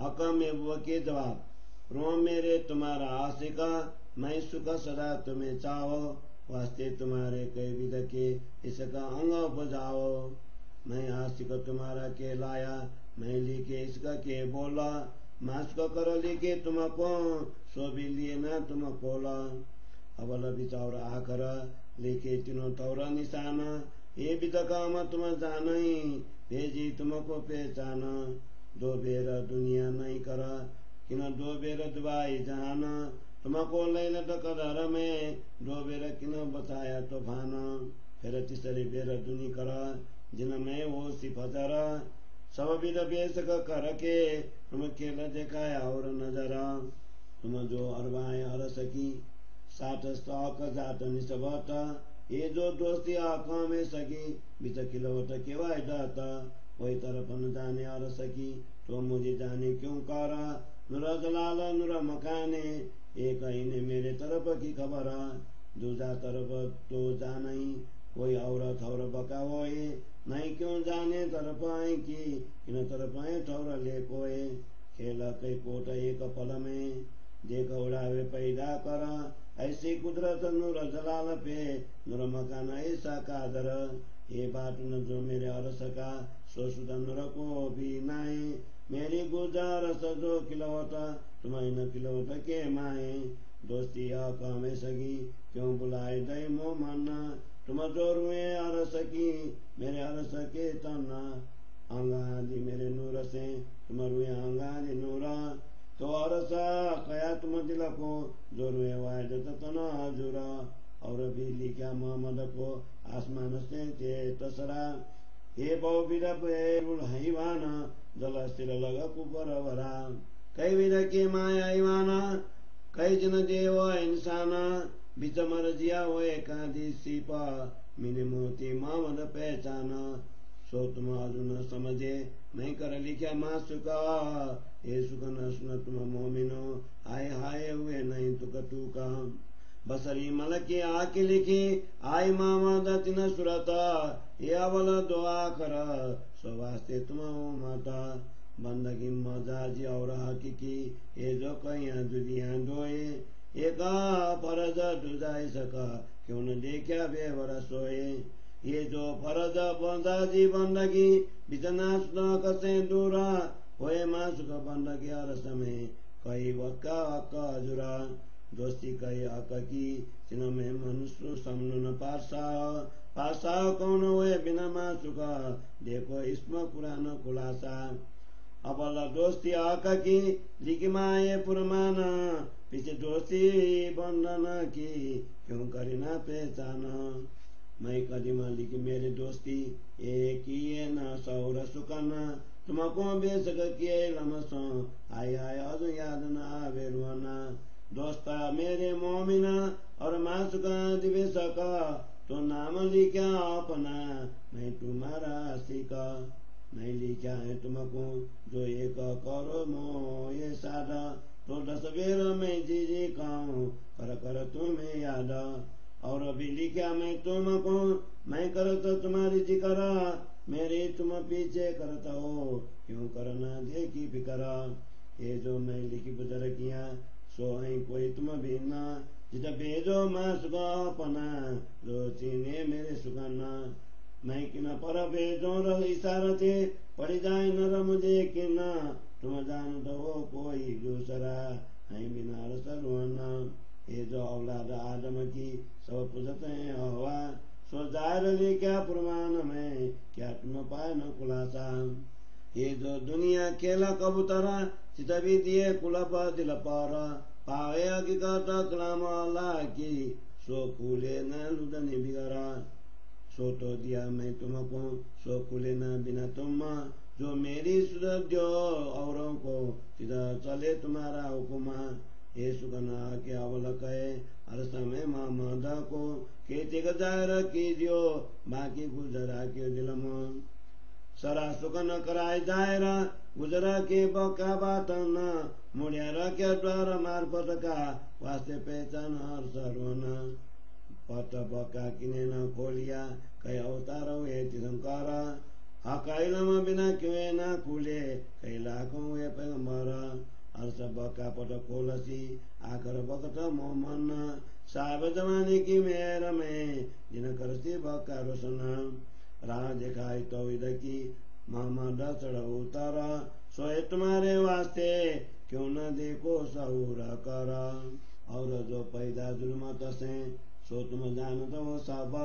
हकम वो के जवाब, रोम मेरे तुम्हारा आशिका, मैं सुख सदा तुम्हें चाहो, वास्ते तुम्हारे कई विध के इसका अंग बजाओ। मैं आशिक तुम्हारा के लाया, मैं लिखे इसका के बोला, मास्क करो लिखे तुमको, सो भी लिए न तुम कोला। अबल बिचार आखर लिखे तीनों तौर निशान, ये भी तो काम तुम जान भेजी तुमको पहचान। दो बेर दुनिया नहीं कर, किन दो बेर दुबाई जहान, तुमको लैल कदर में, दो बेर किन बचाया तूफान। फिर तीसरी बेर दुनी कर, जिन में वो सिफजर, सब विध बेसक करके तुम खेल दिखाया और नजरा। तुम जो अरबाए अरस की, साठ स्टॉक जात निस्बत, ये जो दोस्ती आंखों में सकी, बिच खिलवट केवाय दाता। वही तरफ न जाने अरस की, तो मुझे जाने क्यों करा, नुरा जलाल नुरा मकाने, एक ने मेरे तरफ की खबर। दूजा तरफ तो जानी, कोई औरत और बका होए, नहीं क्यों जाने तरफ आए की, किन तरफ आए ठौर ले कोए। खेल कई कोट एक पल में, देख उड़ावे पैदा करा, ऐसी कुदरत नूर जलाल पे, नूर मकान ऐसा कादर। ये बात न जो मेरे अरस का, सो सुधा नूर को भी नाए, मेरी गुजारस जो खिलौता, तुम्हें न खिलौता के माए। दोस्ती आका में सगी, क्यों बुलाए दई मोमन्ना, तुम जो रुए अरस की, मेरे अरस के तना। आंगादी मेरे नूर से, तुम रुए आंगादी नूरा, तो अरसा कया तुम दिल को, जो रुए वायद तना जुरा। और भी लिखा मोहम्मद को आसमान से ते तसरा, हे बहुविरप हैवाना, जल स्थिर लग कुपर वरा। कई विध के माया हैवाना, कई जन देव इंसाना, बिच मर जिया वो एकादी सीपा, मिने मोती मोहम्मद पहचाना। सो तुम अजु न समझे, मैं कर लिखा मासुका, ये सुख न सुन तुम मोमिनो, आए हाय हुए नहीं तुक तूका। बसरी मल के आके लिखी, आई मामा तिन सुरता, ये अवल दुआ कर, सो वास्ते तुम माता। बंदगी मजाजी और हकीकी, ये जो कहिया दुनिया दोए, एक फरज दुजाई सका, क्यों न देखा बेवर सोए। ये जो फरज बंदाजी बंदगी, बिजना सुना कसे दूरा, होए मासुक बंदगी अरस में, कई वक्का वक्का जुरा। दोस्ती कई आक की, तिन में मनुष्य समन पासा कौन हुए बिना मासुका, देखो इसमें कुरान खुलासा। अबल दोस्ती आक की, लिखिमाए पुरमाना, पीछे दोस्ती बंधन की, क्यों करीना पहचाना। मैं कदीमा लिखी मेरे दोस्ती, एक ही न सौर सुकना, तुमको बेसक किए लमसो, आय आय अजु याद न आवे रुआना। दोस्ता मेरे मोमिना, और मासुका दिवेशका, तो नाम लिखा अपना, मैं तुम्हारा आशिका। नहीं लिखा है तुमको, जो एक करो मो ये सादा, तो 10 बेर मैं जी कहूँ, कर तुम्हें याद। और अभी लिखा मैं तुमको, मैं करता तुम्हारी जिक्र, मेरे तुम पीछे करता हो, क्यों करना देखी फिकरा। ये जो मैं लिखी बुजुर्गियाँ, सो है कोई तुम बिना, जित भेजो माँ सुगापना, जो चीने मेरे सुगना। मैं किन पर भेजो इशारा थे, पड़ जाए नर मुझे किना, तुम जान दो कोई दूसरा, है बिना रसलवाना। ये जो औलाद आदम की, सब पुजत है हवा, सो जाहिर क्या प्रमाण में, क्या तुम पाए न खुलासा। ये जो दुनिया खेला कबूतरा, चित भी दिए कुलप दिल पर, पावे हकीकत कलाम अल्लाह की, सो फूले न लुदनी बिगड़ा। सो तो दिया मैं तुमको, सो फूले न बिना तुम, जो मेरी सुध दो औरों को, सीधा चले तुम्हारा हुकुमा। ये सुगना के अवल कहे, हर समय मामदा को, खेती का जाहिर कीजियो, बाकी गुजरा के दिल में। सरा सुकन कराय दायरा, गुजरा के बका बात न, मुड़िया रखे द्वार मार्फत का, वास्ते पहचान हर सर्वना। पट बका किने न खोलिया, कई अवतार हुए तीर्थंकर, कैलम बिना क्यों ना कुले कैलाको वे पैगम्बर अर्स बका पट कोलसी आकर बकत मोमन साब जमाने की मेर में जिन करती बका रोशन राह दिखाई तो की मोहम्मद चढ़ उतर सोए तुम्हारे वास्ते क्यों न देखो सहूर कर और जो पैदा जुल्मत से सो तुम जानत हो सब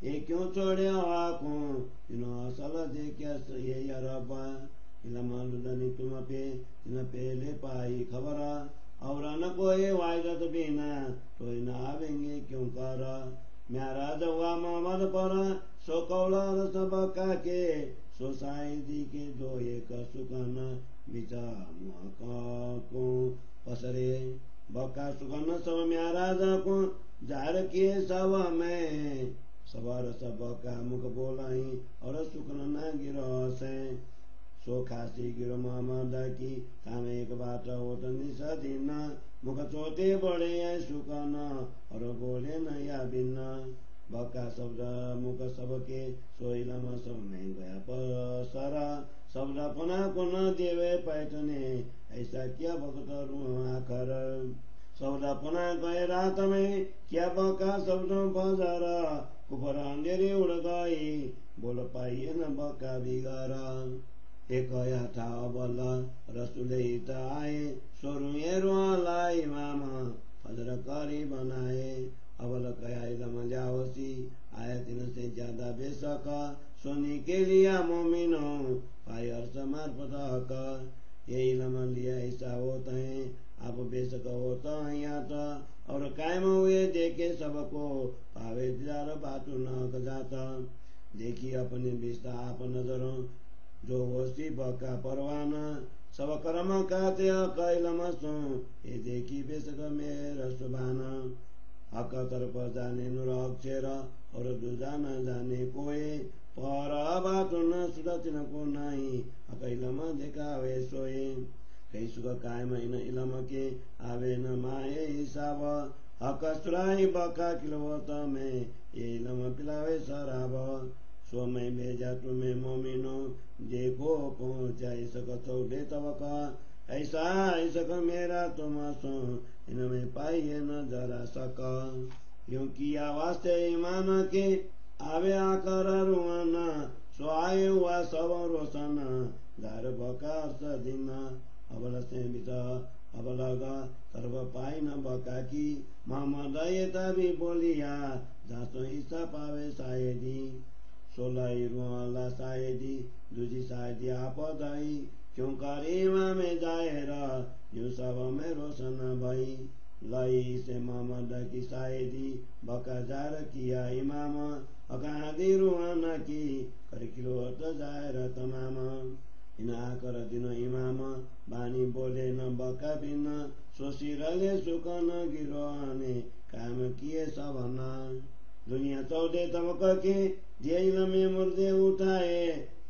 ये क्यों छोड़े आको इनो असल देखिया ये अरब इलमालुदनी तुम पे इन पहले पाई खबर और न कोई वायदत बिना तो न आवेंगे क्यों कर म्यारा जवा मोहम्मद पर सो कौला सब के सो साइदी के दो एक सुकन बिचा को पसरे बका सुकन सब म्यारा को जार किए सब में सवार सब का मुख बोलाई और सुकन न गिरो से सो खासी गिरो मोहम्मद की काम एक बात हो तो निसदीन मुख चोटे बड़े सुकन और बोले न या बिना बका शब्द मुख सबके सोइलम सब में गया पसरा शब्द पुनः पुनः देवे पैठने ऐसा क्या भक्त आखर शब्द पुनः गए रात में क्या बका शब्द बजार ऊपर अंधेरी उड़ गई बोल पाइए न बका बिगारा एक था बल रसुले आए सोरुएरो लाई मामा फजर करी बनाए अवल कया इलम लियावसी आया दिन से ज्यादा बेशक सोनी के लिया मोमिनो पाई अर्श मार्फत हक ये इलम लिया ऐसा होता है आप बेशक होता है यहाँ और कायम हुए देखे सबको पावे दिलार बातु न जाता देखी अपने बिस्ता आप नजरों जो होशी बका परवाना सब कर्म काते कैलम सो ये देखी बेशक मेरा सुबाना हक तरफ जाने नुर अक्षर और दूजा न जाने कोई पर बात न सुदत न को नहीं अकैलम देखावे सोए कई सुख कायम इन इलम के आवे न माए हिसाब हक सुराई बका किलवत में ये इलम पिलावे शराब सो मैं भेजा तुम्हें मोमिनो देखो पहुँचाई सकतो दे तवका ऐसा ऐसक मेरा तुम सो इनमें पाइए न जरा सक क्योंकि वास्ते ईमान के आवे आकर रुआना सो आए हुआ सब रोशन दार बकार सदिन अबल से बिता अब लगा तरफ पाई न बका की मोहम्मद ये तभी बोलिया जासो ईसा पावे शायदी सोलाई रुआला शायदी दूजी शायदी आप दाई क्यों करीमा में जाएरा यूं सब में रोशन भाई लाई से मोहम्मद की शायदी बका जार किया इमाम अकादी रुआना की कर किलो तो जाएरा तमाम इना कर दिन इमाम बानी बोले न बका बिन सोशिरले सुख न गिरोने काम किए सब न दुनिया चौदह तबक के जेल में मुर्दे उठाए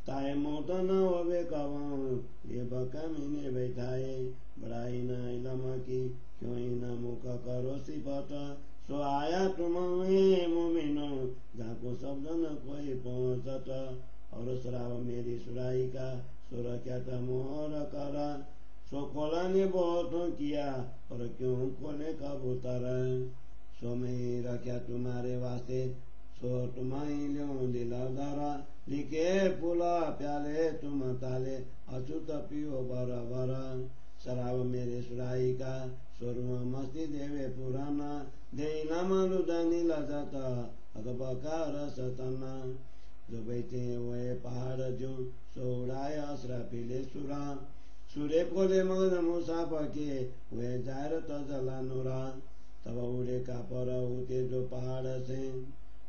ताए मौत न होवे कवाऊं ये बका मैंने बैठाए बड़ाई न इलम की क्यों न मुख करो सिफत सो आया तुम मोमिनो जाको शब्द न कोई पहुंचत और शराब मेरी सुराई का सुर क्या मोहर करा सो खोला ने बहुत किया और क्यों खोले कबूतर सो मैं रखा तुम्हारे वास्ते सो तुम्हारी लो दिला धरा लिखे पुला प्याले तुम ताले अछूत पियो बरा बरा शराब मेरे सुराई का स्वरूप मस्ती देवे पुराना दे मालू दानी लजाता अगबकार सतना जो बैठे हुए पहाड़ जो सोड़ाए असरा पीले सुरा सूर्य कोले मगन मुसाफ के वे जायर तजला नूरा तब उड़े का पर होते जो पहाड़ से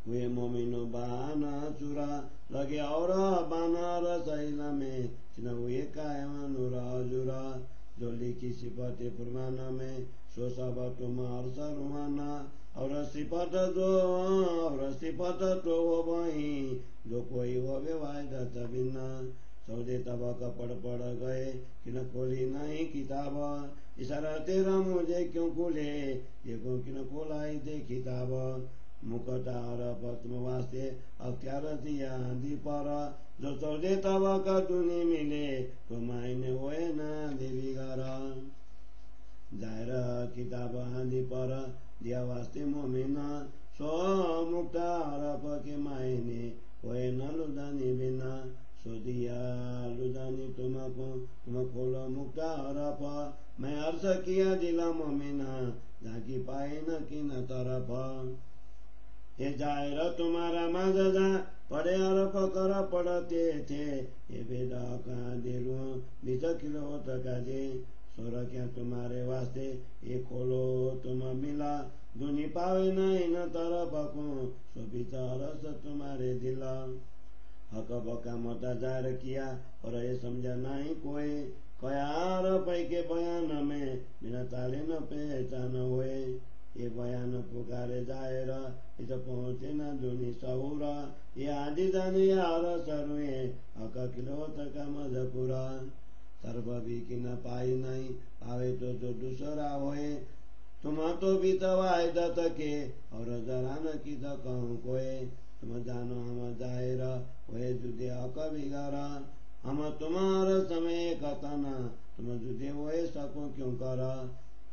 वे मोमिनो बाना चुरा लगे और बाना रसैला में चिन्ह हुए कायम नूरा जुरा जो लिखी सिफते फरमाना में सो सब तुम्हार सरुआना और सिफत तो हो वही जो कोई हो वायदत बिना सौदे तबक पढ़ गए किन खोली नहीं किताब इशारा तेरा मुझे क्यों खोले देखो किन खोलाई दे किताब मुकटा अरप तुम वास्ते अख्तियार दिया दी पर जो चौधे तब कटुनी मिले तो मायने होए ना देवी घर जाएर किताब आँधी पर दिया वास्ते मोमिना सो मुक्ता अरप के मायने होए न लुदानी बिना सो दिया लुदानी तुम खोलो मुक्ता अरप मैं अर्थ किया दिला मोमिना झाँकी पाए न किन तरफ ये जाएर तुम्हारा माझ जा पढ़े अरप कर पढ़ते थे ये वेद का देरू बीच किलो तका दे सोर क्या तुम्हारे वास्ते ये खोलो तुम मिला दुनी पावे नहीं न तरफ को सो बिचार तुम्हारे दिला हक बका मता जाहिर किया और ये समझा नहीं कोई कयार पै के बयान में बिना ताले न पहचान हुए ये बयान पुकारे जाएर इस पहुँचे न दुनी सहुरा ये आदि जाने यार सरुए हक किलो तक मजपुरा सर्व भी कि न पाई नहीं पावे तो जो दूसरा होए तुम तो भी तवाए दत के और जरा न की तो कहूँ कोई तुम जानो हम जाएर वे जुदे अकबिगारा हम तुम्हारा समय कथन तुम जुदे हुए सको क्यों कर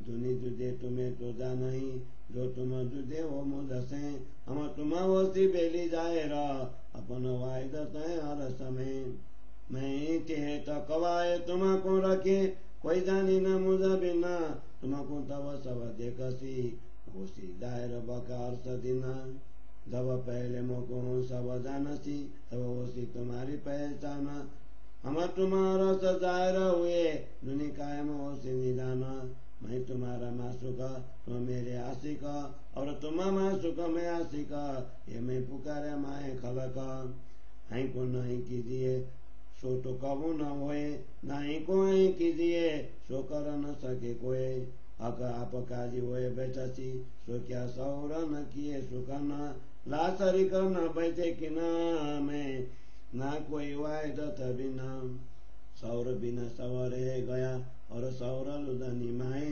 दुनी जुदे तुम्हें तो जा नहीं जो तुम जुदे हो मुझसे हम तुम वसी बेली जाएर अपन वायदत हर समय मैं ते तो कवाए तुमको रखे कोई जानी न मुझ बिना तुमको तब सब देखसी होसी जाएर बकार सदिना जब पहले मोको सब जानसी तब होसी तुम्हारी पहचान हम तुम्हारा सजायर हुए दुनी कायम होसी निदान मैं तुम्हारा मासुक तुम मेरे आशिक और तुम मासुक मैं आशिक ये मैं पुकारे माए खलक हाई को नहीं कीजिए सो तो कबू न होए नहीं को नहीं कीजिए सो कर न सके कोई हक आप काजी हुए बैठसी सो क्या सौर न किए सुखना लासरी कर न बैठे कि न में ना कोई वायदत बिना सौर बिना सवरे गया और सौर लुदनी माए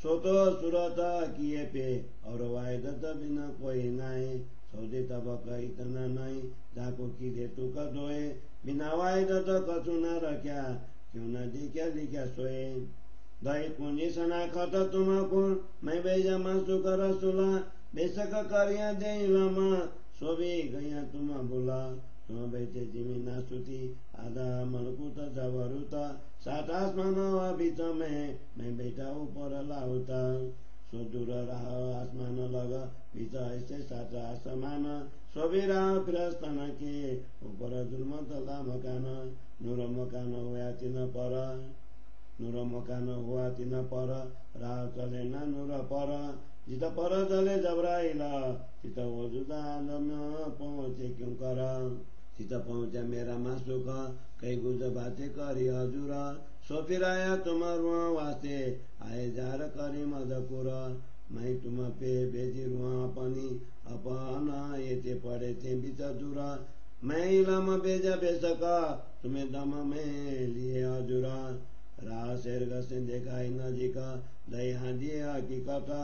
सो तो सुरत किए पे और वायदत बिना कोई नाए सौदे तब इतना नहीं जाको की दे तू कदोए बिना वायदत कछु न रख्या क्यों न दिख्या लिख्या सोए दही कुंजी सना खत तुमको मैं बेजा मासु कर सुला बेसक करिया दे लमा सोबी गया तुम बुला तुम बैठे जिमी नासुती आधा मलकुत जबरुता सात आसमान बीच में मैं बैठा ऊपर लाउता सो दूर रहा आसमान लग बीच ऐसे सात आसमान सोबी रहा फिरस्तन के ऊपर जुलमत ला मकान नूर मकान हुआ तीन पर नूर मकान हुआ तीन पर राह चले न नूर पर जित पर चले जबराइला चित वजुदा पहुँचे क्यों कर चित पहुँचा मेरा मासुक कई गुज बाते करी हजुर सो फिर आया तुम रुआ वास्ते आए जार करी मजपुर मैं तुम पे भेजी रुआ अपनी अपन ये पड़े थे बीच दूर मैं इलाम भेजा बेसक तुम्हें दम में लिए हजुर राह शेर से देखा नजीक दही हादिए हकीकत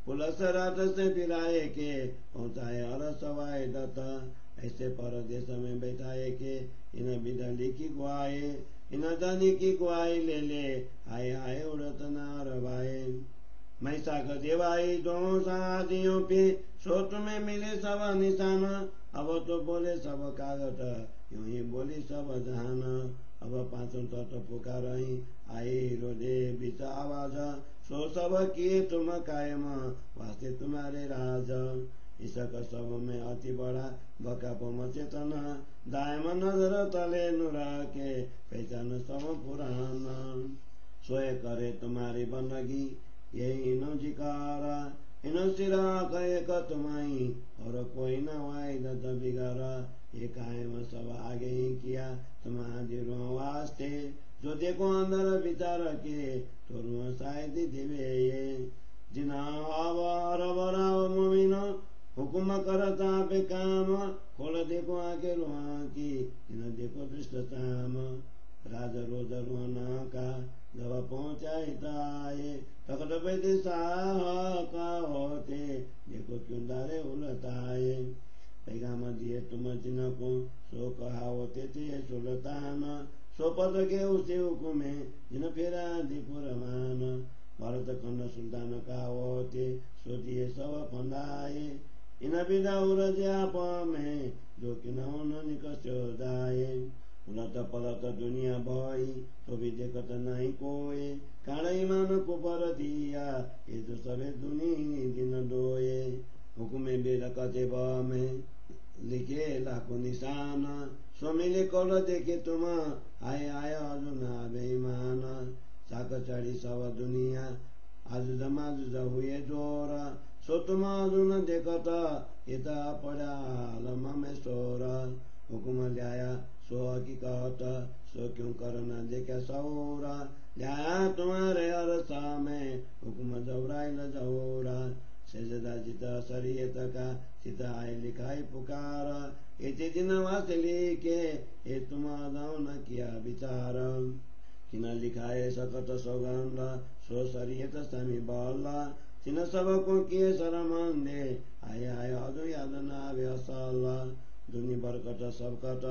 पुलस रात से फिराए के पहुँचाए और सवाए दत्त ऐसे परदेश में बैठाए के इन बिदली की गुआए इन दानी की गुआई ले ले आए आए उड़त नार भाई मैं साग देवाई दो शादियों पे सो तुम्हें मिले सब निशान अब तो बोले सब कागज यूं ही बोली सब जहान अब पांचों तो पुकार आई रोदे बीच आवाज सो सब किए तुम कायम वास्ते तुम्हारे राज इसक सब में अति बड़ा बका पम चेतना दायम नजर तले नुरा के पहचान सब पुराना सोए करे तुम्हारी बंदगी यही नो जिकारा इन सिरा कहे क तुम्हारी और कोई न वाई दत बिगारा ये कायम सब आगे ही किया तुम्हारी वास्ते जो देखो अंदर विचार के तो रुआ शायद देवे ये जिना बराव मोमिनो हुकुम करता पे काम खोल देखो आगे रुआ की जिना देखो दृष्ट शाम राज रोज रुआना का जब पहुँचाई ताए तकट पैदे साह का होते देखो क्यों दारे उलटाए पैगाम दिए तुम जिनको सो कहा होते थे सुल्तान सो पद के उसे हुकुमे जिन फेरा दिपुरमान भरत खंड सुल्तान का होते सो दिए सब फंदाए इन बिदा उरज्याप में जो कि न निकस्यो जाए उलट पलट दुनिया भई तो भी देखत नहीं कोई काणै मान को पर दिया ये जो सबे दुनी दिन डोए हुकुमे बेर कते में लिखे लाखों निशान सो मिले कल देखे तुम आए आए अर्जुन बेईमान साक चढ़ी सब दुनिया आज जमा हुए जोर सो तुम अर्जुन देखत यता पड़ा आलम में शोर हुकुम ल्याया सो हकीकत सो क्यों करना देखे सौरा ल्याया तुम्हारे अरसा में हुकुम जौराइल जौरा सेजदा जित शरीयत का चित आए लिखाई पुकार इति दिन वास लिखे ये तुम जाओ न किया विचार किन लिखाए सकत सौगंध सो शरीयत समी बल्ला तिन सबको किए शरमंदे आए आए अजु याद नावे असल दुनी बरकत सबकत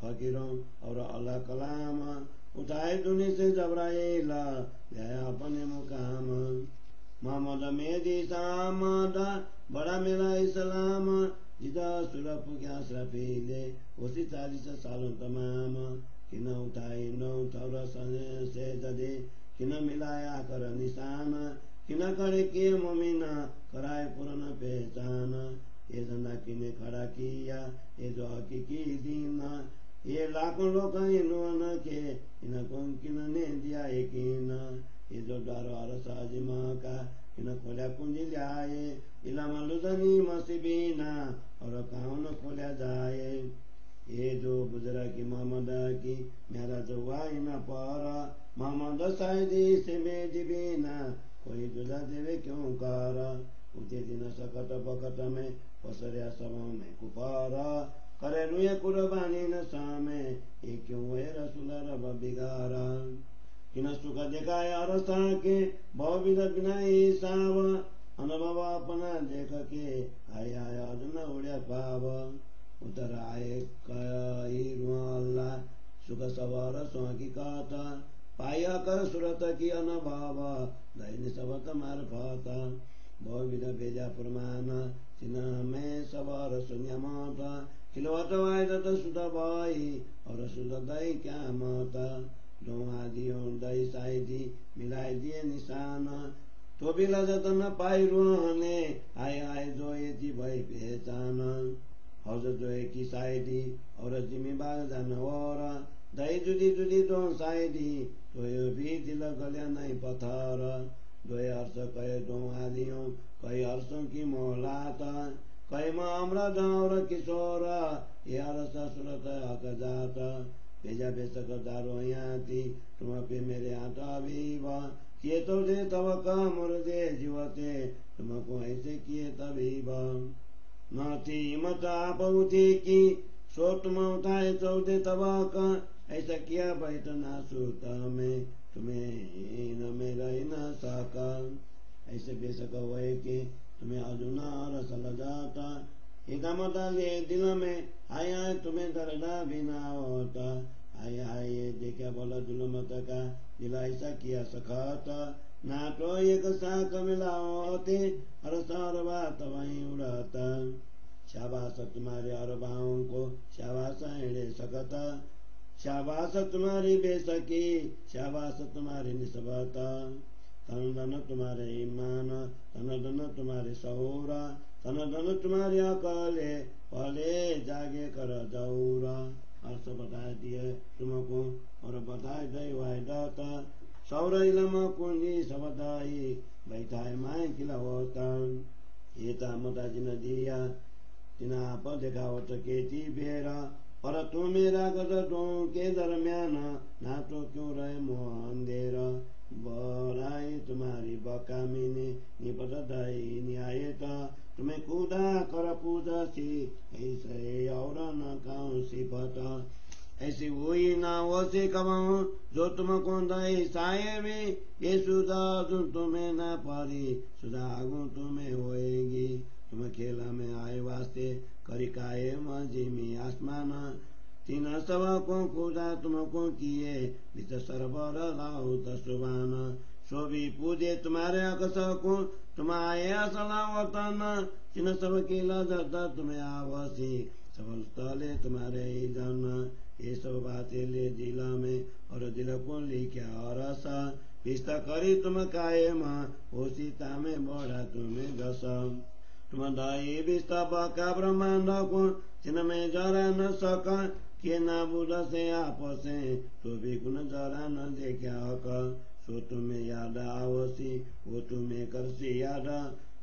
फकीरों और अल्लाह कलाम उठाए दुनी से जबराइल गया अपने मुकाम मोहम्मद मेदी सामद बड़ा मेरा इस्लाम जिदा सुरप क्या सफीले उसी 40 सालों तमाम किन उठाए न उठौर से जदे किन मिलाया कर निशान किन करे के मोमिना कराए पुरन पहचान ये धंधा किने खड़ा किया ये जो हकीकी दीन ये लाखों लोग इन्होंने के इनको किन्होंने दिया यकीन ये जो द्वार अरसाजिमा का इन खोल्या कुंजी लियाए इला मलुदनी मसीबीना और काउन खोल्या जाए ये जो गुजरा की मोहम्मद की मेरा जो वाइन पर मोहम्मद साइदी से बेदीबीना कोई गुजा देवे क्यों कर उते दिन सकट बकट में पसरिया सभा में कुपारा करे रुए कुर्बानी न सामे ये क्यों है रसूल रब बिगारा किन सुख देखाए अरसा के बहुविध बिनाई साव अनुभव अपना देख के आय आय अर्जुन उड़े पाव उतर आए कई रुआल्ला सुख सवार सोकी काता पाया कर सुरत की अनुभव दैनी सबत मार्फत बहुविध भेजा प्रमाण चिन्ह में सवार शून्य माता खिलवट वाय दत्त सुध भाई और सुध दई क्या माता दो आदियों दई साइदी मिलाई दिए निशान तो भी लजत न पाई रोहने आए आए जो ये जी भाई पहचान हौज जो की साइदी और जिम्मे बाग जान और दई जुदी जुदी दो साइदी तो ये भी दिल गलिया नहीं पत्थर दो अर्श कहे दो आदियों कई अर्शों की मोहलात कई मामला और किशोर ये अरस सुरत हक जात भेजा बेसक दारो याती तुम पे मेरे आता बीबा किए तो दे तब का मुर्दे जीवते तुमको ऐसे किए तबीबा न थी मत आप उठी की सो तुम उठाए चौदे तबाक ऐसा किया बैठ ना सूता में तुम्हें न मेरा न साका ऐसे बेसक हुए कि तुम्हें अजुना रसल जाता हिदामत ले दिल में आया तुम्हें दर्दा बिना होता आया आये देखा बोला जुलमत का दिल ऐसा किया सखाता ना तो एक साथ मिला होते हर सार बात वहीं उड़ाता शाबाश तुम्हारे अरबाओं को शाबाश एड़े सकता शाबाश तुम्हारी बेसकी शाबाश तुम्हारी निस्बता तन धन तुम्हारे ईमान तन धन तुम्हारे सौरा तन धन तुम्हारी अकले पले जागे कर दौरा अर्थ बता दिए तुमको और बताए दैवाय दाता सौर इलम कुंजी सबदाई बैठाए माए किला होता ये तामता जिन दिया तिना आप देखावट के थी बेरा पर तू मेरा गदों के दरम्यान ना तो क्यों रहे मोह अंधेरा बराई तुम्हारी बकामी ने निपट दाई न्यायता तुम्हें कूदा कर पूजा सी ऐसे और न काउ सिफता ऐसी हुई ना वैसे कमाऊं जो तुमको दई साहेबी। ये सुधा जो तुम्हें ना पारी सुधागु तुम्हें होएगी। तुम खेला में आए वास्ते करी काये मजिमी आसमान। तीन सब को खुदा तुमको किए विच सरबर लाऊ सुबान। सो भी पूजे तुम्हारे अकस को तुम्हारे असला वतन। तीन सब केला दर्द तुम्हें आवसी सबल तले तुम्हारे ही जन। ये सब बातें ले दिल में और दिल को लिखा और आशा। विस्ता करी तुम कायम होशिता में बढ़ा तुम्हें दस। तुम दाई विस्ता बका ब्रह्मांड को जिनमें जरा न सका। के ना बुध से आपसे तो भी गुण जरा न देखा हक। सो तुम्हें याद आवसी वो तुम्हें करसी याद।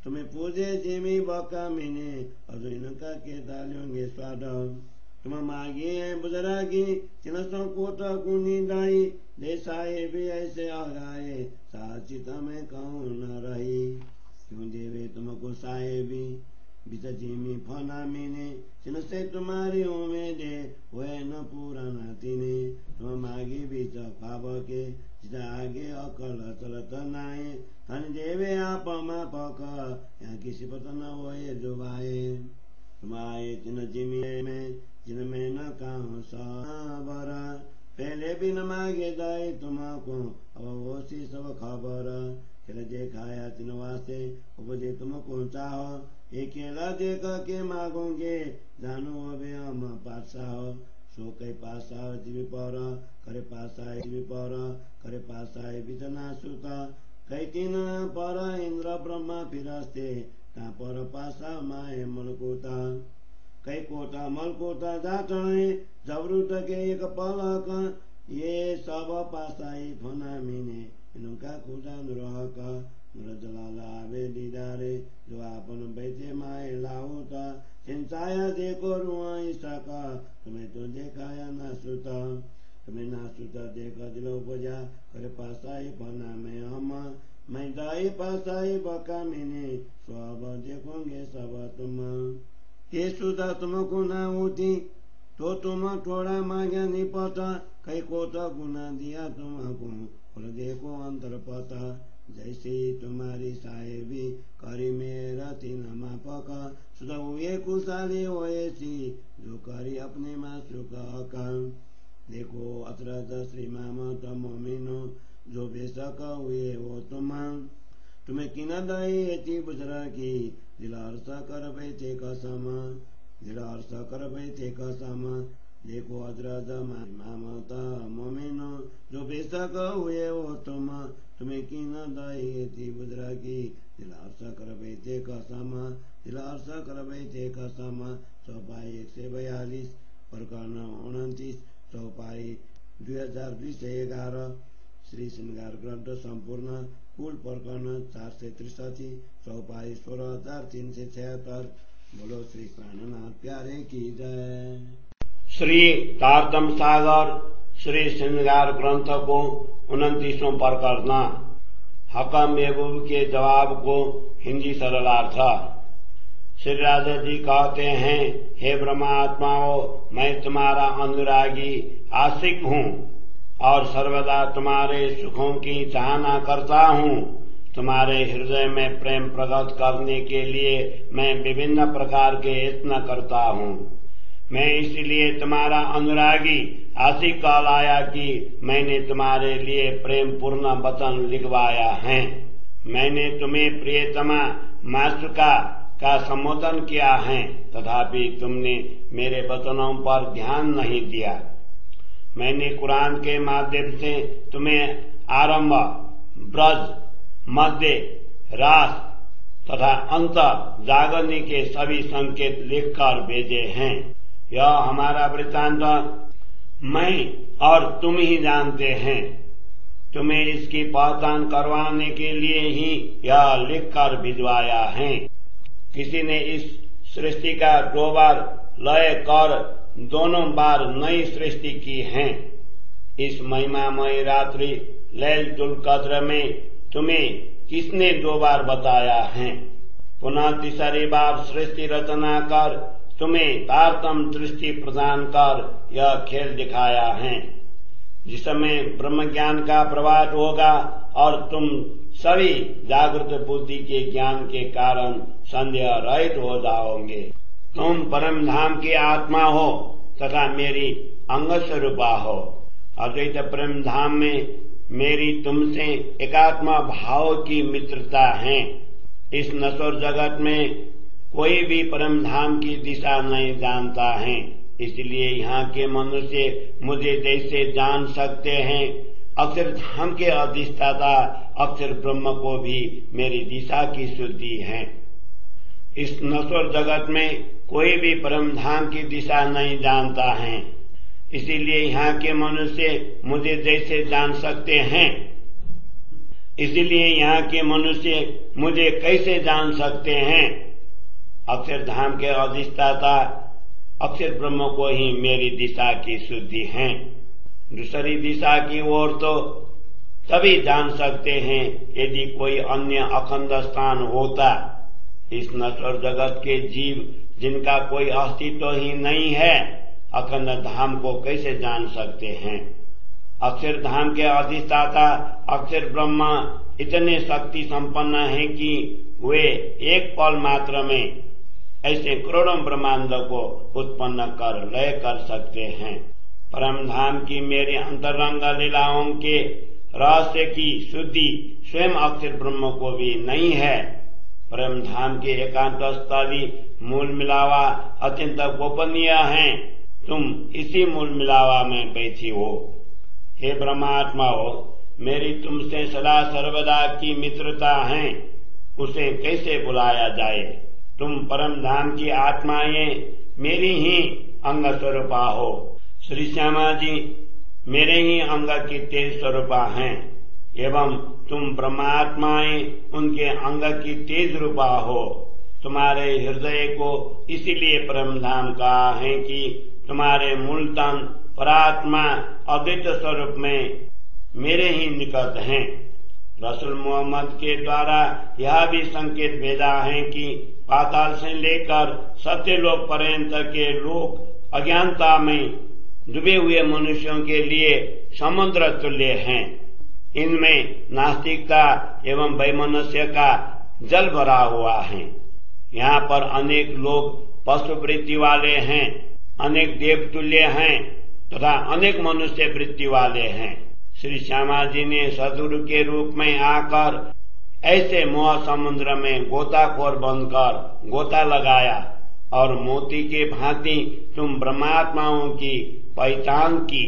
तुम्हें पूजे जिमी बका मिने और इनका के डालोगे स्वाद। तुम मागे बुजरागी चिन्ह कोट गुनी दाई। देसाए भी ऐसे आए साचित में कहूँ न रही। क्यों देवे तुमको साहेबी बीच जिमी फना मिने। चिन्ह से तुम्हारी उम्मीदे हुए न पूरा न तिने। तुम मागे बीच ख्वाब के जिता आगे अकल चलत नाए। धन देवे आप मापक यहाँ किसी पता न होए जो भाए। तुम आए चिन्ह जिमी में जिनमें न कहूँ साबर। पहले भी न मांगे दाई तुमको अब वो सी सब खबर। खेल देखाया तिन वास्ते उपजे तुमको चाहो। एक खेला देख के मांगोगे जानो अबे हम पासा। सो कई पासा जीवी पर करे पासा जीवी पर करे पासा बितना सुत। कई तीन पर इंद्र ब्रह्मा फिरस्ते ता पर पासा माए मलकोता। कई कोटा मलकोटा जाटणे जबरूट के एक पलक। ये सब पासाई फना मिने इनका खुदा नुरहक। नुर जलाला आवे दीदारे जो आपन बैठे माए लाऊता। सिंचाया देखो रुआ इसका तुम्हें तो देखाया ना सुता। तुम्हें ना सुता देखा दिल उपजा करे पासाई फना में हम। मैं दाई पासाई बका मिने सब देखोगे सब तुम। ये सुधा तुमको ना होती तो तुम थोड़ा मांगा निपट। कई कोटा गुना दिया तुमको और देखो अंतर पता। जैसे तुम्हारी साहेबी करी मेरा तीन मापक। सुधा हुए कुशाली होएसी जो करी अपने मासु का। देखो अतरज श्री मामत मोमिनो जो बेशक हुए वो तुम्हें किन दई एती बुजरा की। दिल हर्ष कर बैठे कसम दिल हर्ष कर बैठे कसम। देखो अजरज मामता मोमिनो जो बेशक हुए वो तुम्हें किन दई एती बुजरा की। दिल हर्ष कर बैठे कसम दिल हर्ष कर बैठे कसम। चौपाई 142 प्रकरण 29 चौपाई 2011 श्री श्रृंगार ग्रंथ संपूर्ण कुल प्रकरण 463 चौपाई 16,376। बोलो श्री प्राणनाथ प्यारे की जय। श्री तारतम सागर श्री श्रृंगार ग्रंथ को 29वां प्रकरण हकम महबूब के जवाब को हिंदी सरलार्थ। श्री राजा जी कहते हैं, हे ब्रह्मात्माओं, मैं तुम्हारा अनुरागी आशिक हूँ और सर्वदा तुम्हारे सुखों की चाहना करता हूँ। तुम्हारे हृदय में प्रेम प्रकट करने के लिए मैं विभिन्न प्रकार के यत्न करता हूँ। मैं इसलिए तुम्हारा अनुरागी आशिक कहलाया कि मैंने तुम्हारे लिए प्रेम पूर्ण वचन लिखवाया है। मैंने तुम्हें प्रियतमा मातृका का संबोधन किया है, तथापि तुमने मेरे वचनों पर ध्यान नहीं दिया। मैंने कुरान के माध्यम से तुम्हें आरंभ, ब्रज, मध्य, रास तथा अंत जागरणी के सभी संकेत लिखकर भेजे हैं। यह हमारा वृत्तांत मैं और तुम ही जानते हैं। तुम्हें इसकी पहचान करवाने के लिए ही यह लिखकर भिजवाया है। किसी ने इस सृष्टि का 2 बार लय कर दोनों बार नई सृष्टि की है। इस महिमामय रात्रि लैलतुल कद्र में तुम्हें किसने 2 बार बताया है? पुनः तीसरी बार सृष्टि रचना कर तुम्हें तारतम दृष्टि प्रदान कर यह खेल दिखाया है, जिसमें ब्रह्म ज्ञान का प्रवाह होगा और तुम सभी जागृत बुद्धि के ज्ञान के कारण संदेह रहित हो जाओगे। तुम परम धाम की आत्मा हो तथा मेरी अंग स्वरूपा हो। अद्वैत प्रेम धाम में मेरी तुमसे एकात्मा भाव की मित्रता है। इस नश्वर जगत में कोई भी परम धाम की दिशा नहीं जानता है, इसलिए यहाँ के मनुष्य मुझे जैसे जान सकते हैं, अक्षर धाम के अधिष्ठाता अक्षर ब्रह्म को भी मेरी दिशा की शुद्धि है। इस नश्वर जगत में कोई भी परम धाम की दिशा नहीं जानता है, इसीलिए यहाँ के मनुष्य मुझे जैसे जान सकते हैं, इसीलिए यहाँ के मनुष्य मुझे कैसे जान सकते हैं। अक्षर धाम के अधिष्ठाता अक्षर ब्रह्म को ही मेरी दिशा की शुद्धि है। दूसरी दिशा की ओर तो तभी जान सकते हैं यदि कोई अन्य अखंड स्थान होता। इस नश्वर जगत के जीव जिनका कोई अस्तित्व ही नहीं है, अखंड धाम को कैसे जान सकते हैं। अक्षर धाम के अधिष्ठाता अक्षर ब्रह्मा इतने शक्ति संपन्न है कि वे एक पल मात्र में ऐसे करोड़ों ब्रह्मांड को उत्पन्न कर लय कर सकते हैं। परम धाम की मेरी अंतरंग लीलाओं के रहस्य की शुद्धि स्वयं अक्षर ब्रह्म को भी नहीं है। परम धाम के एकांत स्थली मूल मिलावा अत्यंत गोपनीय है। तुम इसी मूल मिलावा में बैठी हो। हे ब्रह्मात्मा हो, मेरी तुमसे सदा सर्वदा की मित्रता है, उसे कैसे बुलाया जाए। तुम परम धाम की आत्माएं मेरी ही अंग स्वरूपा हो। श्री श्यामा जी मेरे ही अंग की तेज स्वरूपा हैं एवं तुम ब्रह्मात्माएं उनके अंग की तेज रूपा हो। तुम्हारे हृदय को इसीलिए परम धाम कहा है कि तुम्हारे मूल तन परात्मा अद्वैत स्वरूप में मेरे ही निकट हैं। रसूल मोहम्मद के द्वारा यह भी संकेत भेजा है कि पाताल से लेकर सत्यलोक पर्यंत के लोक अज्ञानता में डूबे हुए मनुष्यों के लिए समुद्र तुल्य हैं। इनमें नास्तिकता एवं वैमनस्य का जल भरा हुआ है। यहाँ पर अनेक लोग पशु वृत्ति वाले हैं, अनेक देवतुल्य हैं तथा अनेक मनुष्य वृत्ति वाले हैं। श्री श्यामा जी ने सदगुरु के रूप में आकर ऐसे मोह समुद्र में गोताखोर बनकर गोता लगाया और मोती के भांति तुम ब्रह्मात्माओं की पहचान की।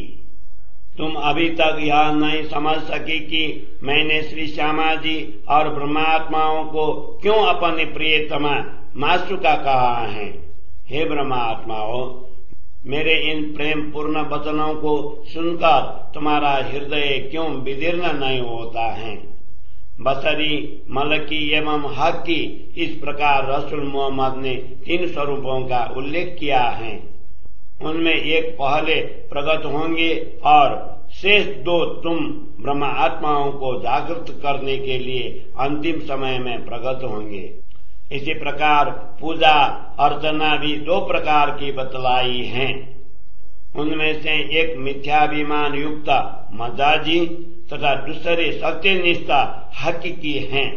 तुम अभी तक यह नहीं समझ सकी कि मैंने श्री श्यामा जी और ब्रह्मात्माओं को क्यों अपने प्रियतमा मातृका कहा है। हे ब्रह्मात्माओं, मेरे इन प्रेम पूर्ण वचनों को सुनकर तुम्हारा हृदय क्यों विदीर्ण नहीं होता है। बसरी, मलकी एवं हकी इस प्रकार रसूल मोहम्मद ने 3 स्वरूपों का उल्लेख किया है। उनमें एक पहले प्रकट होंगे और शेष 2 तुम ब्रह्म आत्माओं को जागृत करने के लिए अंतिम समय में प्रकट होंगे। इसी प्रकार पूजा अर्चना भी 2 प्रकार की बतलाई हैं। उनमें से एक मिथ्याभिमान युक्त मजाजी तथा दूसरे सत्यनिष्ठा हकीकी हैं।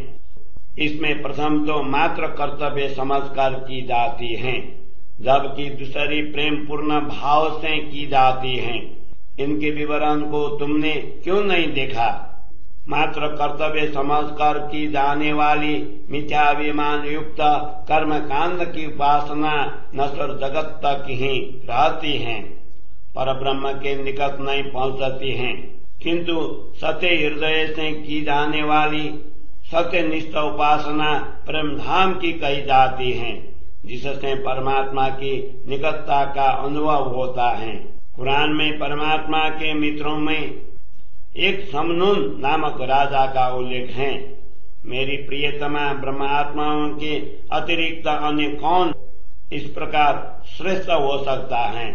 इसमें प्रथम तो मात्र कर्तव्य समझकर की जाती है, जबकि दूसरी प्रेम पूर्ण भाव से की जाती है। इनके विवरण को तुमने क्यों नहीं देखा। मात्र कर्तव्य समझकर की जाने वाली मिथ्याभिमान युक्त कर्म कांड की उपासना नश्वर जगत तक ही रहती है, पर ब्रह्म के निकट नहीं पहुंचती है। किंतु सत्य हृदय से की जाने वाली सत्यनिष्ठ उपासना प्रेम धाम की कही जाती है, जिससे परमात्मा की निकटता का अनुभव होता है। कुरान में परमात्मा के मित्रों में एक समनून नामक राजा का उल्लेख है। मेरी प्रियतमा ब्रह्मात्माओं के अतिरिक्त अन्य कौन इस प्रकार श्रेष्ठ हो सकता है।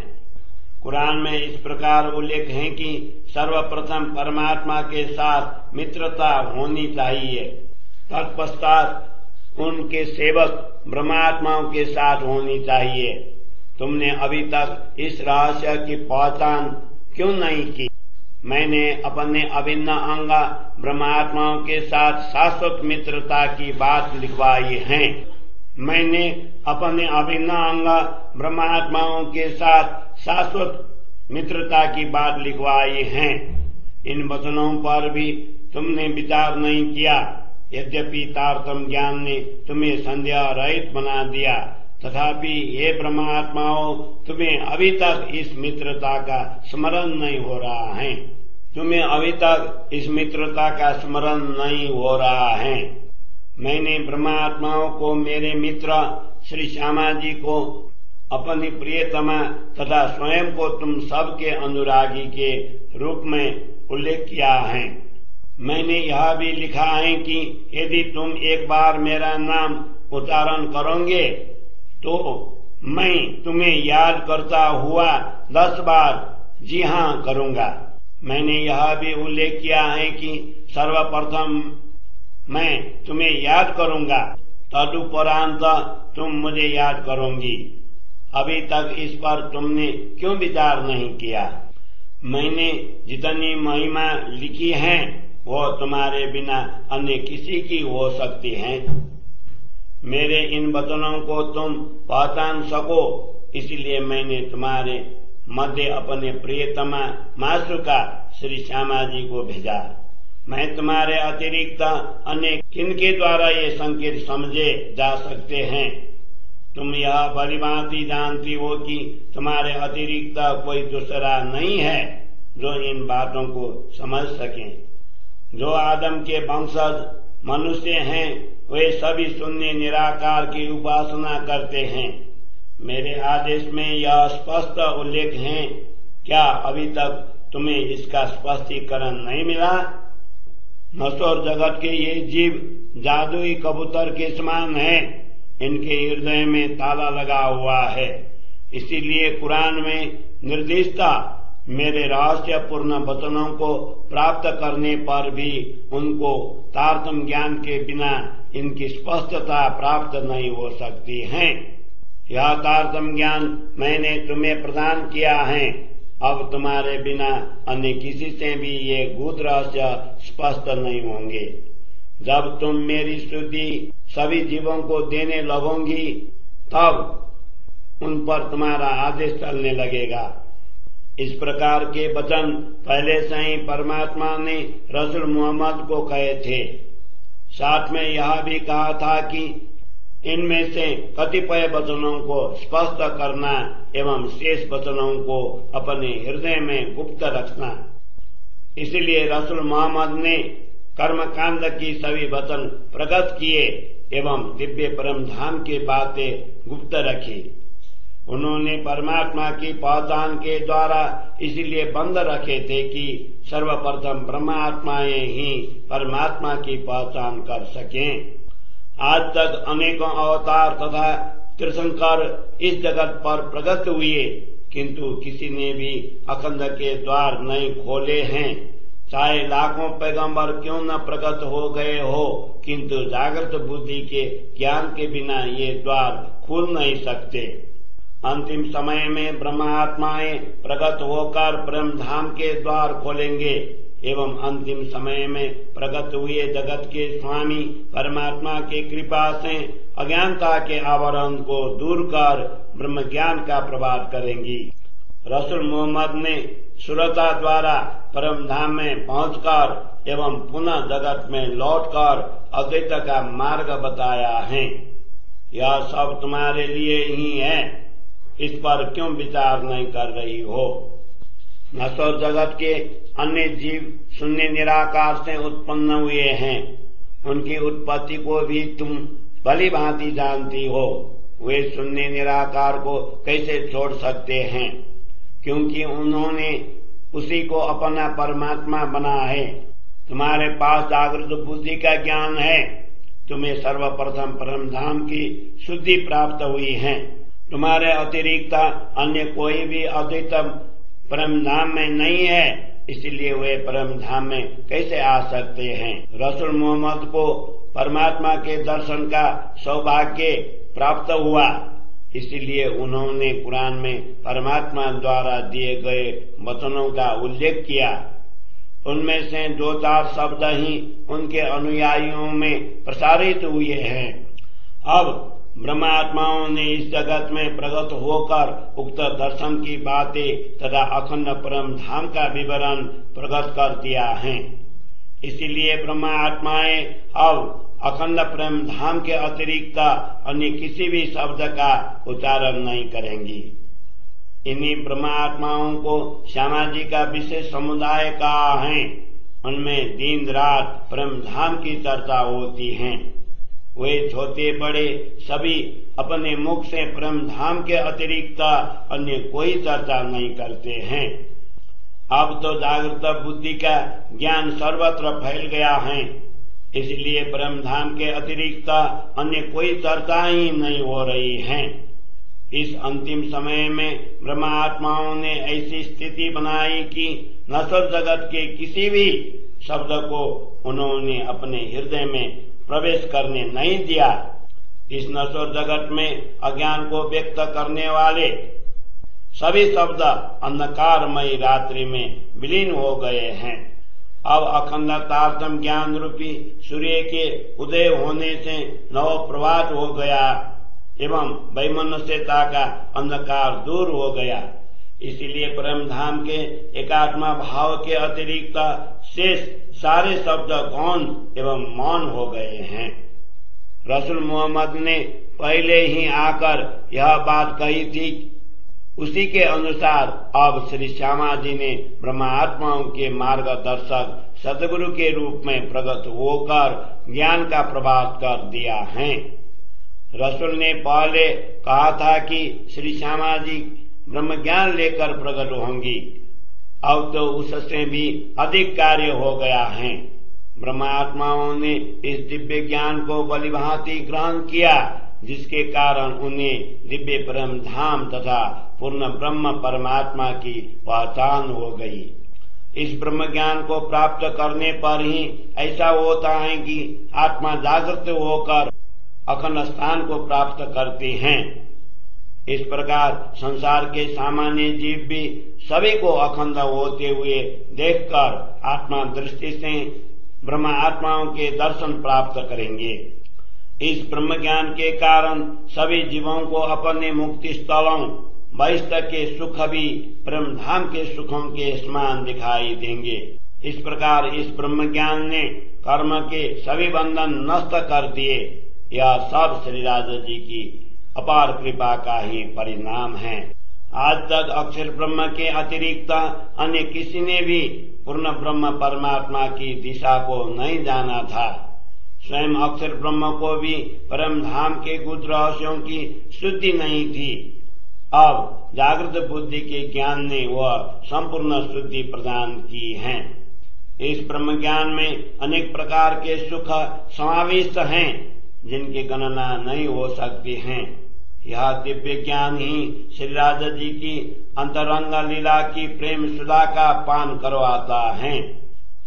कुरान में इस प्रकार उल्लेख है कि सर्वप्रथम परमात्मा के साथ मित्रता होनी चाहिए, तत्पश्चात उनके सेवक ब्रह्मात्माओं के साथ होनी चाहिए तुमने अभी तक इस रहस्य की पहचान क्यों नहीं की? मैंने अपने अभिन्न अंग ब्रह्मात्माओं के साथ शाश्वत मित्रता की बात लिखवाई है। मैंने अपने अभिन्न अंग ब्रह्मात्माओं के साथ शाश्वत मित्रता की बात लिखवाई है। इन वचनों पर भी तुमने विचार नहीं किया। यद्यपि तारतम्य ज्ञान ने तुम्हें संदेह रहित बना दिया, तथापि ये ब्रह्मात्माओं, तुम्हें अभी तक इस मित्रता का स्मरण नहीं हो रहा है। तुम्हें अभी तक इस मित्रता का स्मरण नहीं हो रहा है। मैंने ब्रह्मात्माओं को मेरे मित्र श्री श्यामा जी को अपनी प्रियतमा तथा स्वयं को तुम सबके अनुरागी के रूप में उल्लेख किया है। मैंने यह भी लिखा है कि यदि तुम एक बार मेरा नाम उच्चारण करोगे तो मैं तुम्हें याद करता हुआ 10 बार जी हाँ करूंगा। मैंने यह भी उल्लेख किया है कि सर्वप्रथम मैं तुम्हें याद करूंगा, तदुपरांत तुम मुझे याद करोगी। अभी तक इस पर तुमने क्यों विचार नहीं किया? मैंने जितनी महिमा लिखी है वो तुम्हारे बिना अन्य किसी की हो सकती है। मेरे इन वचनों को तुम पहचान सको, इसलिए मैंने तुम्हारे मध्य अपने प्रियतमा मातृका श्री श्यामा जी को भेजा। मैं तुम्हारे अतिरिक्त अन्य किनके द्वारा ये संकेत समझे जा सकते हैं? तुम यह भलीभांति जानती हो कि तुम्हारे अतिरिक्त कोई दूसरा नहीं है जो इन बातों को समझ सके। जो आदम के वंशज मनुष्य हैं वे सभी शून्य निराकार की उपासना करते हैं। मेरे आदेश में यह स्पष्ट उल्लेख है। क्या अभी तक तुम्हें इसका स्पष्टीकरण नहीं मिला? नश्वर जगत के ये जीव जादुई कबूतर के समान है। इनके हृदय में ताला लगा हुआ है। इसीलिए कुरान में निर्दिष्ट मेरे रहस्यपूर्ण वचनों को प्राप्त करने पर भी उनको तारतम्य ज्ञान के बिना इनकी स्पष्टता प्राप्त नहीं हो सकती है। यह तारतम्य ज्ञान मैंने तुम्हें प्रदान किया है। अब तुम्हारे बिना अन्य किसी से भी ये गुप्त रहस्य स्पष्ट नहीं होंगे। जब तुम मेरी स्तुति सभी जीवों को देने लगोगी तब उन पर तुम्हारा आदेश चलने लगेगा। इस प्रकार के वचन पहले से ही परमात्मा ने रसूल मोहम्मद को कहे थे। साथ में यह भी कहा था कि इनमें से कतिपय वचनों को स्पष्ट करना एवं शेष वचनों को अपने हृदय में गुप्त रखना। इसलिए रसूल मोहम्मद ने कर्मकांड की सभी वचन प्रकट किए एवं दिव्य परम धाम की बातें गुप्त रखी। उन्होंने परमात्मा की पहचान के द्वारा इसलिए बंद रखे थे कि सर्वप्रथम ब्रह्मात्माएं ही परमात्मा की पहचान कर सकें। आज तक अनेकों अवतार तथा तीर्थंकर इस जगत पर प्रकट हुए, किंतु किसी ने भी अखंड के द्वार नहीं खोले हैं। चाहे लाखों पैगंबर क्यों न प्रकट हो गए हो, किंतु जागृत बुद्धि के ज्ञान के बिना ये द्वार खुल नहीं सकते। अंतिम समय में ब्रह्मात्माएं प्रकट होकर ब्रह्म धाम के द्वार खोलेंगे एवं अंतिम समय में प्रकट हुए जगत के स्वामी परमात्मा के कृपा से अज्ञानता के आवरण को दूर कर ब्रह्म ज्ञान का प्रभात करेंगी। रसूल मोहम्मद ने सुरता द्वारा परम धाम में पहुंचकर एवं पुनः जगत में लौटकर अद्वैत का मार्ग बताया है। यह सब तुम्हारे लिए ही है। इस पर क्यों विचार नहीं कर रही हो? नश्वर जगत के अन्य जीव शून्य निराकार से उत्पन्न हुए हैं। उनकी उत्पत्ति को भी तुम भली भांति जानती हो। वे शून्य निराकार को कैसे छोड़ सकते हैं? क्योंकि उन्होंने उसी को अपना परमात्मा बना है। तुम्हारे पास जागृत बुद्धि का ज्ञान है। तुम्हें सर्वप्रथम परम धाम की शुद्धि प्राप्त हुई है। तुम्हारे अतिरिक्त अन्य कोई भी अद्वैत परम धाम में नहीं है, इसलिए वे परम धाम में कैसे आ सकते हैं? रसूल मोहम्मद को परमात्मा के दर्शन का सौभाग्य प्राप्त हुआ, इसलिए उन्होंने कुरान में परमात्मा द्वारा दिए गए वचनों का उल्लेख किया। उनमें से 2-4 शब्द ही उनके अनुयायियों में प्रसारित हुए हैं। अब ब्रह्मात्माओं ने इस जगत में प्रकट होकर उक्त दर्शन की बातें तथा अखंड परम धाम का विवरण प्रकट कर दिया है। इसलिए ब्रह्मात्माएं अब अखंड प्रेम धाम के अतिरिक्त अन्य किसी भी शब्द का उच्चारण नहीं करेंगी। इन्हीं ब्रह्मात्माओं को श्यामा जी का विशेष समुदाय कहा है। उनमें दिन रात प्रेम धाम की चर्चा होती है। वे छोटे बड़े सभी अपने मुख से प्रेम धाम के अतिरिक्त अन्य कोई चर्चा नहीं करते हैं। अब तो जागृत बुद्धि का ज्ञान सर्वत्र फैल गया है, इसलिए प्रेम धाम के अतिरिक्त अन्य कोई चर्चा ही नहीं हो रही है। इस अंतिम समय में ब्रह्मात्माओं ने ऐसी स्थिति बनाई कि नश्वर जगत के किसी भी शब्द को उन्होंने अपने हृदय में प्रवेश करने नहीं दिया। इस नश्वर जगत में अज्ञान को व्यक्त करने वाले सभी शब्द अंधकारमयी रात्रि में विलीन हो गए हैं। अब अखंड तारतम ज्ञान रूपी सूर्य के उदय होने से नव प्रभात हो गया एवं वैमनस्यता का अंधकार दूर हो गया। इसीलिए परम धाम के एकात्मा भाव के अतिरिक्त शेष सारे शब्द गौण एवं मौन हो गए हैं। रसूल मोहम्मद ने पहले ही आकर यह बात कही थी। उसी के अनुसार अब श्री श्यामा जी ने ब्रह्मात्माओं के मार्गदर्शक सदगुरु के रूप में प्रकट होकर ज्ञान का प्रभात कर दिया है। रसूल ने पहले कहा था कि श्री श्यामा जी ब्रह्म ज्ञान लेकर प्रकट होंगी। अब तो उससे भी अधिक कार्य हो गया है। ब्रह्मात्माओं ने इस दिव्य ज्ञान को भलीभांति ग्रहण किया, जिसके कारण उन्हें दिव्य परम धाम तथा पूर्ण ब्रह्म परमात्मा की पहचान हो गई। इस ब्रह्म ज्ञान को प्राप्त करने पर ही ऐसा होता है कि आत्मा जागृत होकर अखंड स्थान को प्राप्त करती हैं। इस प्रकार संसार के सामान्य जीव भी सभी को अखंड होते हुए देखकर आत्मा दृष्टि से ब्रह्म आत्माओं के दर्शन प्राप्त करेंगे। इस ब्रह्म ज्ञान के कारण सभी जीवों को अपने मुक्ति स्थलों बहिष्ठ के सुख भी ब्रह्म धाम के सुखों के समान दिखाई देंगे। इस प्रकार इस ब्रह्म ज्ञान ने कर्म के सभी बंधन नष्ट कर दिए। यह सब श्री राजा जी की अपार कृपा का ही परिणाम है। आज तक अक्षर ब्रह्म के अतिरिक्त अन्य किसी ने भी पूर्ण ब्रह्म परमात्मा की दिशा को नहीं जाना था। स्वयं अक्षर ब्रह्म को भी परम धाम के गुप्त रहस्यों की शुद्धि नहीं थी। अब जागृत बुद्धि के ज्ञान ने वह संपूर्ण शुद्धि प्रदान की है। इस ब्रह्म ज्ञान में अनेक प्रकार के सुख समाविष्ट हैं, जिनकी गणना नहीं हो सकती हैं। यह दिव्य ज्ञान ही श्री राजा जी की अंतरंग लीला की प्रेम सुधा का पान करवाता है।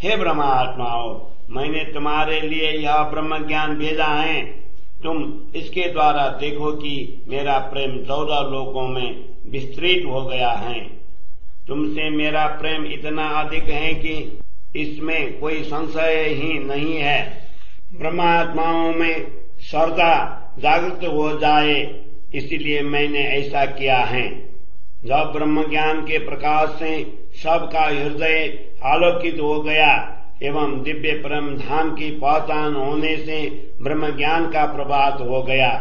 हे ब्रह्मात्माओं, मैंने तुम्हारे लिए यह ब्रह्म ज्ञान भेजा है। तुम इसके द्वारा देखो कि मेरा प्रेम 14 लोकों में विस्तृत हो गया है। तुमसे मेरा प्रेम इतना अधिक है कि इसमें कोई संशय ही नहीं है। ब्रह्मात्माओं में श्रद्धा जागृत हो जाए, इसलिए मैंने ऐसा किया है। जब ब्रह्म ज्ञान के प्रकाश से सबका हृदय आलोकित हो गया एवं दिव्य परम धाम की पहचान होने से ब्रह्म ज्ञान का प्रभात हो गया।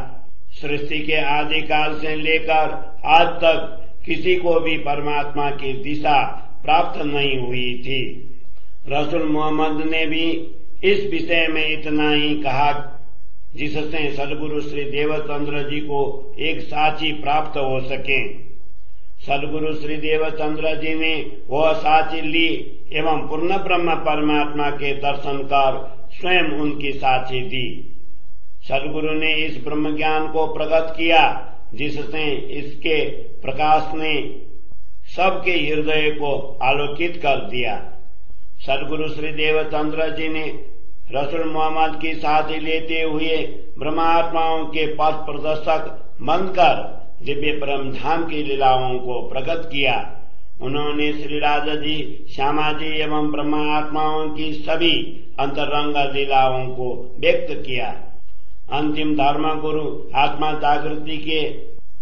सृष्टि के आदि काल से लेकर आज तक किसी को भी परमात्मा की दिशा प्राप्त नहीं हुई थी। रसूल मोहम्मद ने भी इस विषय में इतना ही कहा, जिससे सदगुरु श्री देवचंद्र जी को एक साची प्राप्त हो सके। सदगुरु श्री देवचंद्र जी ने वह साची ली एवं पूर्ण ब्रह्म परमात्मा के दर्शन कर स्वयं उनकी साची दी। सदगुरु ने इस ब्रह्म ज्ञान को प्रकट किया, जिससे इसके प्रकाश ने सबके हृदय को आलोकित कर दिया। सदगुरु श्री देवचंद्र जी ने रसूल मोहम्मद की साथी लेते हुए ब्रह्मात्माओं के पथ प्रदर्शक बनकर दिव्य परम धाम की लीलाओं को प्रकट किया। उन्होंने श्री राधा जी, श्यामा जी एवं ब्रह्मात्माओं की सभी अंतरंग लीलाओं को व्यक्त किया। अंतिम धर्म गुरु आत्मा जागृति के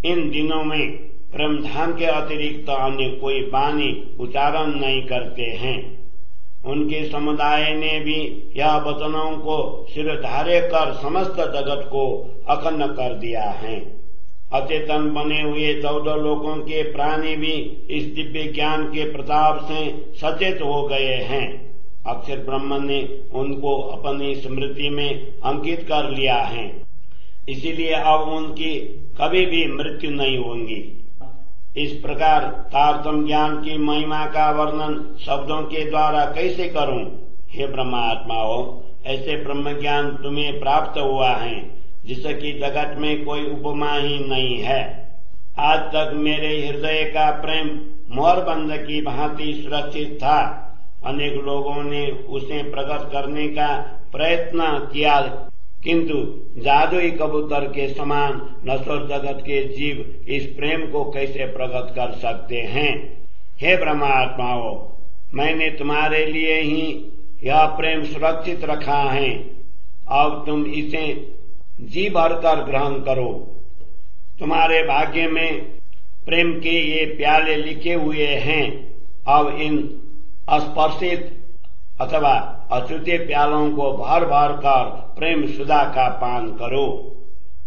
इन दिनों में परम धाम के अतिरिक्त अन्य कोई वाणी उच्चारण नहीं करते हैं। उनके समुदाय ने भी यह वचनों को सिरधार्य कर समस्त जगत को अखंड कर दिया है। अचेतन बने हुए 14 लोकों के प्राणी भी इस दिव्य ज्ञान के प्रताप से सचेत हो गए हैं। अक्षर ब्रह्म ने उनको अपनी स्मृति में अंकित कर लिया है, इसीलिए अब उनकी कभी भी मृत्यु नहीं होगी। इस प्रकार तारतम्य ज्ञान की महिमा का वर्णन शब्दों के द्वारा कैसे करूं? हे ब्रह्मात्माओं, ऐसे ब्रह्म ज्ञान तुम्हें प्राप्त हुआ है जिसकी जगत में कोई उपमा ही नहीं है। आज तक मेरे हृदय का प्रेम मोहरबंद की भांति सुरक्षित था। अनेक लोगों ने उसे प्रकट करने का प्रयत्न किया, किंतु जादुई कबूतर के समान नश्वर जगत के जीव इस प्रेम को कैसे प्रकट कर सकते हैं? हे ब्रह्मात्माओं, मैंने तुम्हारे लिए ही यह प्रेम सुरक्षित रखा है। अब तुम इसे जी भरकर ग्रहण करो। तुम्हारे भाग्य में प्रेम के ये प्याले लिखे हुए हैं। अब इन अस्पर्शित अथवा अछूते प्यालों को भर भर कर प्रेम सुधा का पान करो।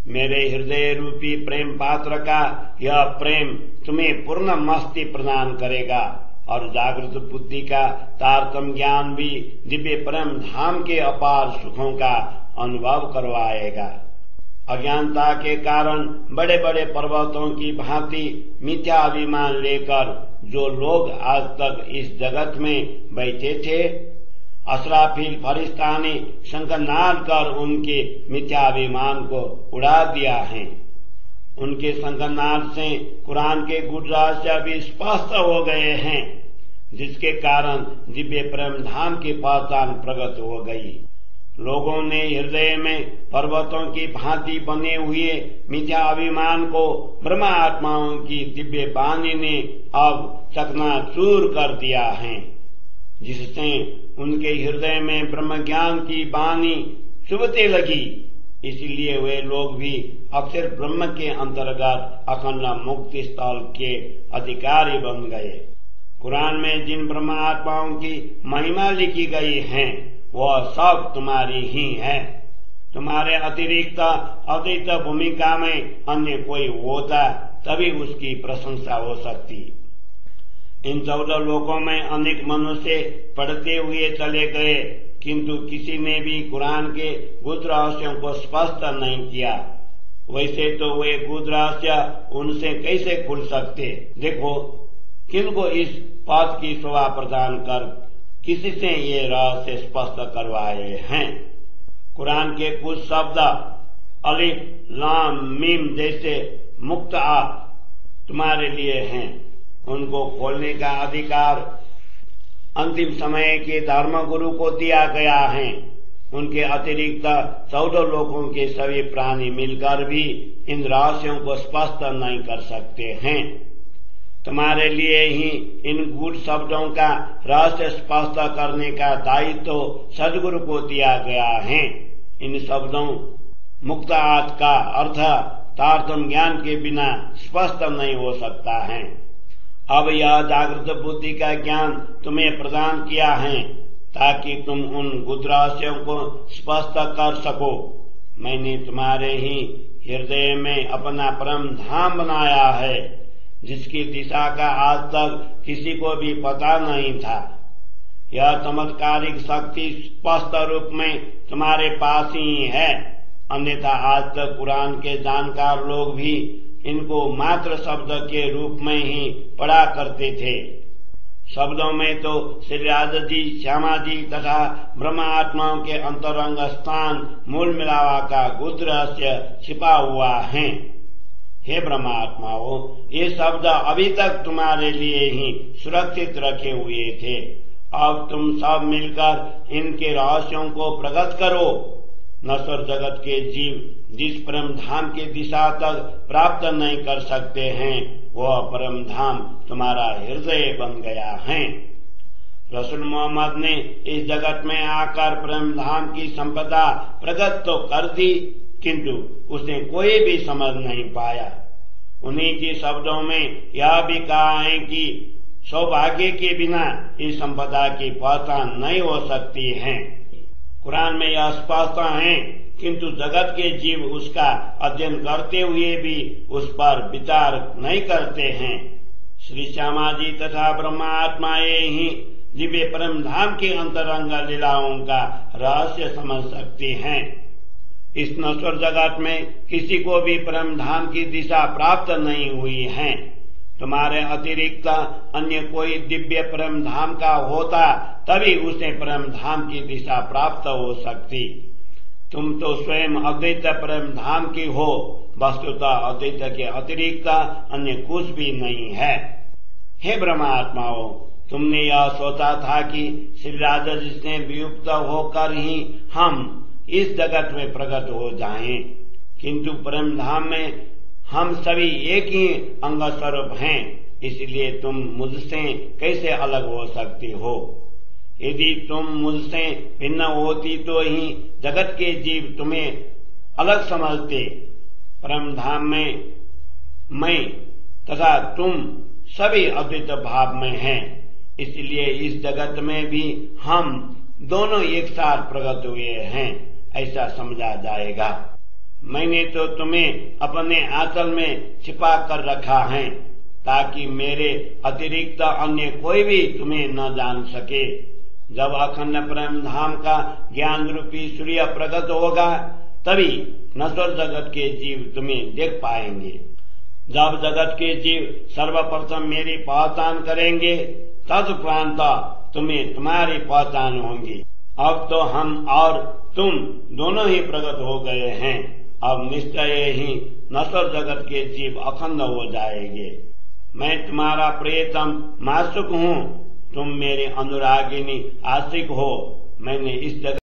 मेरे हृदय रूपी प्रेम पात्र का यह प्रेम तुम्हें पूर्ण मस्ती प्रदान करेगा और जागृत बुद्धि का तारतम्य ज्ञान भी दिव्य परम धाम के अपार सुखों का अनुभव करवाएगा। अज्ञानता के कारण बड़े बड़े पर्वतों की भांति मिथ्या अभिमान लेकर जो लोग आज तक इस जगत में बैठे थे, असराफील फरिश्ता ने शंखनाद कर उनके मिथ्याभिमान को उड़ा दिया है। उनके शंखनाद से कुरान के गुड रहस्य भी स्पष्ट हो गए हैं, जिसके कारण दिव्य प्रेम धाम की पहचान प्रकट हो गई। लोगों ने हृदय में पर्वतों की भांति बने हुए मिथ्या अभिमान को ब्रह्मा आत्माओं की दिव्य वाणी ने अब चकनाचूर कर दिया है, जिससे उनके हृदय में ब्रह्म ज्ञान की वाणी चुभते लगी। इसलिए वे लोग भी अक्षर ब्रह्म के अंतर्गत अखंड मुक्ति स्थल के अधिकारी बन गए। कुरान में जिन ब्रह्म आत्माओं की महिमा लिखी गई है वह सब तुम्हारी ही है। तुम्हारे अतिरिक्त अद्वैत भूमिका में अन्य कोई होता तभी उसकी प्रशंसा हो सकती। इन 14 लोकों में अनेक मनुष्य पढ़ते हुए चले गए, किंतु किसी ने भी कुरान के गुप्त रहस्यों को स्पष्ट नहीं किया। वैसे तो वे गुप्त रहस्य उनसे कैसे खुल सकते? देखो, किनको इस पद की शोभा प्रदान कर किसी से ये रहस्य स्पष्ट करवाए हैं। कुरान के कुछ शब्द अलिफ लाम मीम जैसे मुक्त तुम्हारे लिए हैं। उनको खोलने का अधिकार अंतिम समय के धर्म गुरु को दिया गया है। उनके अतिरिक्त 14 लोकों के सभी प्राणी मिलकर भी इन रहस्यों को स्पष्ट नहीं कर सकते हैं। तुम्हारे लिए ही इन गूढ़ शब्दों का रहस्य स्पष्ट करने का दायित्व तो सदगुरु को दिया गया है। इन शब्दों मुक्त आत्मा का अर्थ तारतम्य ज्ञान के बिना स्पष्ट नहीं हो सकता है। अब यह जागृत बुद्धि का ज्ञान तुम्हें प्रदान किया है ताकि तुम उन गुप्त रहस्यों को स्पष्ट कर सको। मैंने तुम्हारे ही हृदय में अपना परम धाम बनाया है, जिसकी दिशा का आज तक किसी को भी पता नहीं था। यह चमत्कारिक शक्ति स्पष्ट रूप में तुम्हारे पास ही है, अन्यथा आज तक कुरान के जानकार लोग भी इनको मात्र शब्द के रूप में ही पढ़ा करते थे। शब्दों में तो श्री राधा जी, श्यामा जी तथा ब्रह्म आत्माओं के अंतरंग स्थान मूल मिलावा का गुप्त रहस्य छिपा हुआ है। हे ब्रह्मात्माओं, ये शब्द अभी तक तुम्हारे लिए ही सुरक्षित रखे हुए थे। अब तुम सब मिलकर इनके रहस्यों को प्रकट करो। नश्वर जगत के जीव जिस परम धाम की दिशा तक प्राप्त नहीं कर सकते हैं, वह परम धाम तुम्हारा हृदय बन गया है। रसूल मोहम्मद ने इस जगत में आकर परम धाम की संपदा प्रकट तो कर दी, किंतु उसने कोई भी समझ नहीं पाया। उन्हीं के शब्दों में यह भी कहा है कि सौभाग्य के बिना इस संपदा की पहचान नहीं हो सकती है। कुरान में यह स्पष्ट है, किंतु जगत के जीव उसका अध्ययन करते हुए भी उस पर विचार नहीं करते हैं। श्री श्यामा जी तथा ब्रह्मा आत्माएं ही दिव्य परम धाम के अंतरंग लीलाओं का रहस्य समझ सकती हैं। इस नश्वर जगत में किसी को भी परम धाम की दिशा प्राप्त नहीं हुई है। तुम्हारे अतिरिक्त अन्य कोई दिव्य परम धाम का होता तभी उसे परम धाम की दिशा प्राप्त हो सकती। तुम तो स्वयं अद्वैत परम धाम की हो, वस्तुतः अद्वैत के अतिरिक्त अन्य कुछ भी नहीं है। हे ब्रह्मात्माओं, तुमने यह सोचा था कि श्री राजा जी से वियुक्त होकर ही हम इस जगत में प्रकट हो जाएं, किंतु परम धाम में हम सभी एक ही अंग स्वरूप हैं, इसलिए तुम मुझसे कैसे अलग हो सकती हो। यदि तुम मुझसे भिन्न होती तो ही जगत के जीव तुम्हें अलग समझते। परम धाम में मैं तथा तुम सभी अद्वैत भाव में हैं, इसलिए इस जगत में भी हम दोनों एक साथ प्रकट हुए हैं, ऐसा समझा जाएगा। मैंने तो तुम्हें अपने आंचल में छिपा कर रखा है, ताकि मेरे अतिरिक्त अन्य कोई भी तुम्हें न जान सके। जब अखंड परम धाम का ज्ञान रूपी सूर्य प्रकट होगा, तभी नश्वर जगत के जीव तुम्हें देख पाएंगे। जब जगत के जीव सर्वप्रथम मेरी पहचान करेंगे, तदुपरांत तुम्हें तुम्हारी पहचान होगी। अब तो हम और तुम दोनों ही प्रकट हो गए हैं। अब निश्चय ही नश्वर जगत के जीव अखंड हो जाएंगे। मैं तुम्हारा प्रियतम मासुक हूँ, तुम मेरे अनुरागिनी आशिक हो। मैंने इस जगत